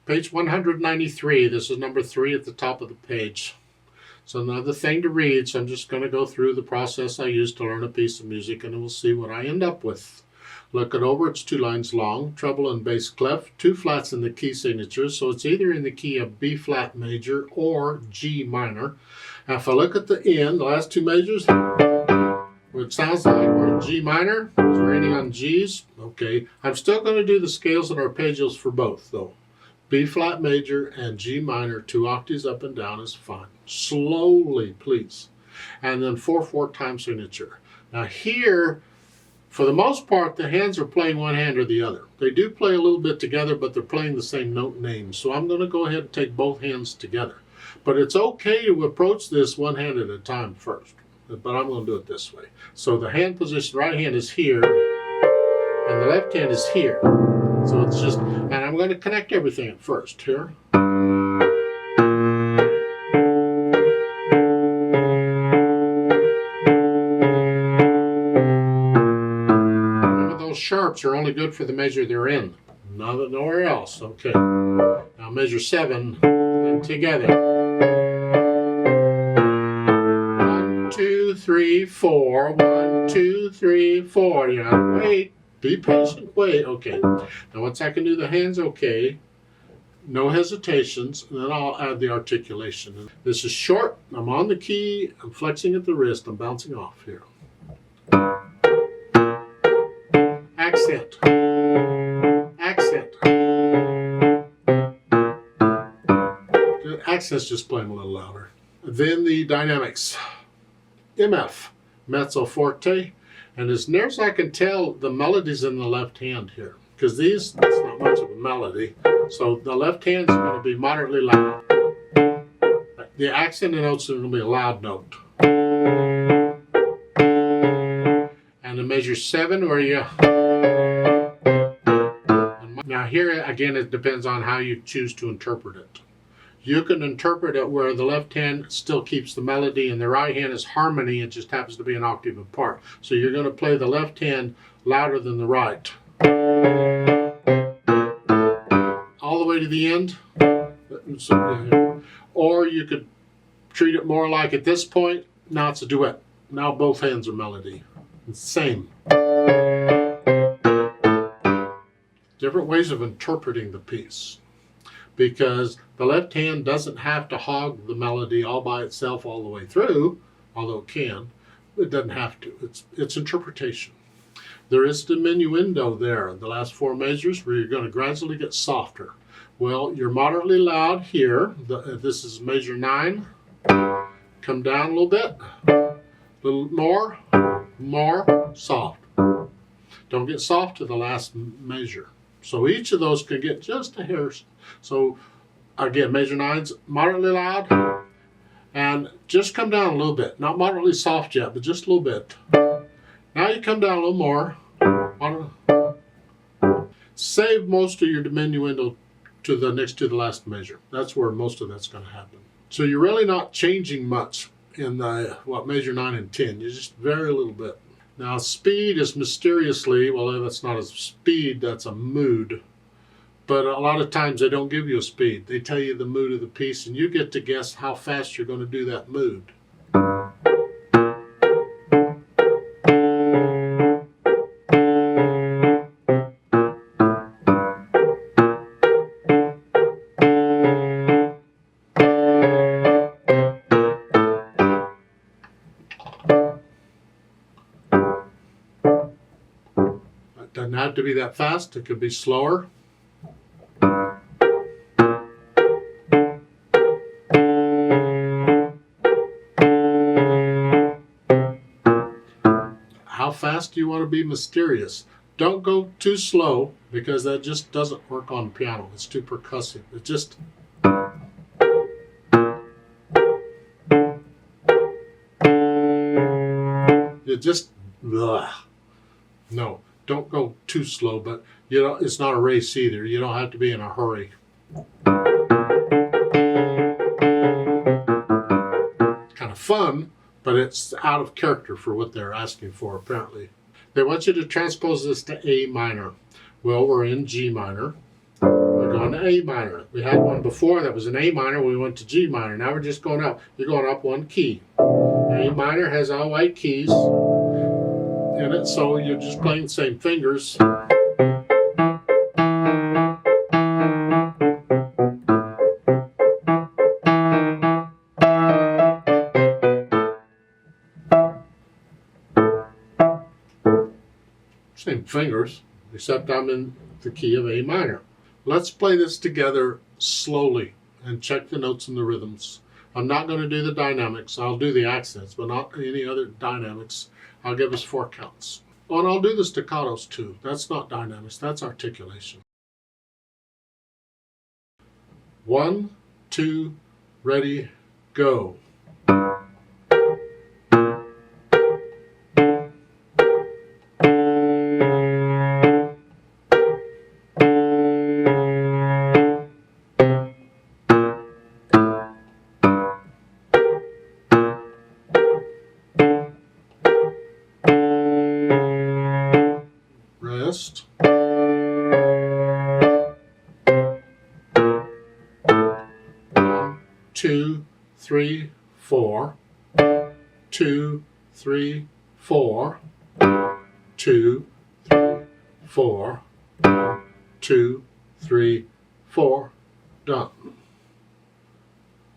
Page 193, this is number 3 at the top of the page. So another thing to read, so I'm just going to go through the process I use to learn a piece of music, and we'll see what I end up with. Look it over, it's 2 lines long, treble and bass clef, 2 flats in the key signature, so it's either in the key of B flat major or G minor. Now if I look at the end, the last 2 measures, it sounds like we're in G minor, because we're ending on G's. Okay, I'm still going to do the scales and arpeggios for both though. B flat major and G minor, 2 octaves up and down is fine. Slowly, please. And then 4/4 time signature. Now here, for the most part, the hands are playing one hand or the other. They do play a little bit together, but they're playing the same note names. So I'm going to go ahead and take both hands together. But it's okay to approach this one hand at a time first. But I'm going to do it this way. So the hand position, right hand is here, and the left hand is here. So it's just, and I'm going to connect everything at first here. Remember, those sharps are only good for the measure they're in, nowhere else. Okay. Now measure 7 and together. 1, 2, 3, 4. 1, 2, 3, 4. You gotta wait. Be patient, wait, okay. Now once I can do the hands okay, no hesitations, and then I'll add the articulation. This is short, I'm on the key, I'm flexing at the wrist, I'm bouncing off here. Accent. Accent. The accent's just playing a little louder. Then the dynamics. MF, mezzo forte. And as near as I can tell, the melody's in the left hand here. Because that's not much of a melody. So the left hand's going to be moderately loud. The accent notes are going to be a loud note. And the measure 7 where you... Now here, again, it depends on how you choose to interpret it. You can interpret it where the left hand still keeps the melody and the right hand is harmony. It just happens to be an octave apart. So you're going to play the left hand louder than the right. All the way to the end. Or you could treat it more like at this point, now it's a duet. Now both hands are melody. It's the same. Different ways of interpreting the piece. Because the left hand doesn't have to hog the melody all by itself all the way through, although it can. It doesn't have to. It's interpretation. There is diminuendo there, the last 4 measures, where you're going to gradually get softer. Well, you're moderately loud here. This is measure 9. Come down a little bit. A little more soft. Don't get soft to the last measure. So each of those can get just a hair. So again, measure 9's moderately loud, and just come down a little bit. Not moderately soft yet, but just a little bit. Now you come down a little more. Save most of your diminuendo to the next to the last measure. That's where most of that's going to happen. So you're really not changing much in the measure 9 and 10. You just vary a little bit. Now speed is mysteriously, well, that's not a speed, that's a mood. But a lot of times they don't give you a speed. They tell you the mood of the piece, and you get to guess how fast you're going to do that mood. It doesn't have to be that fast. It could be slower. How fast do you want to be mysterious? Don't go too slow, because that just doesn't work on piano. It's too percussive. It just... Ugh. No, don't go too slow, but it's not a race either. You don't have to be in a hurry. Kind of fun, but it's out of character for what they're asking for, apparently. They want you to transpose this to A minor. Well, we're in G minor. We're We're going to A minor. We had one before that was an A minor. We went to G minor. Now we're just going up. You're going up one key. A minor has all white keys in it, so you're just playing the same fingers. Same fingers, except I'm in the key of A minor. Let's play this together slowly and check the notes and the rhythms. I'm not going to do the dynamics. I'll do the accents, but not any other dynamics. I'll give us 4 counts. Oh, and I'll do the staccatos too. That's not dynamics, that's articulation. 1, 2, ready, go. Rest. 1, 2, 3, 4. 2, 3, 4. 2, 3, 4. 2, 3, 4. Done.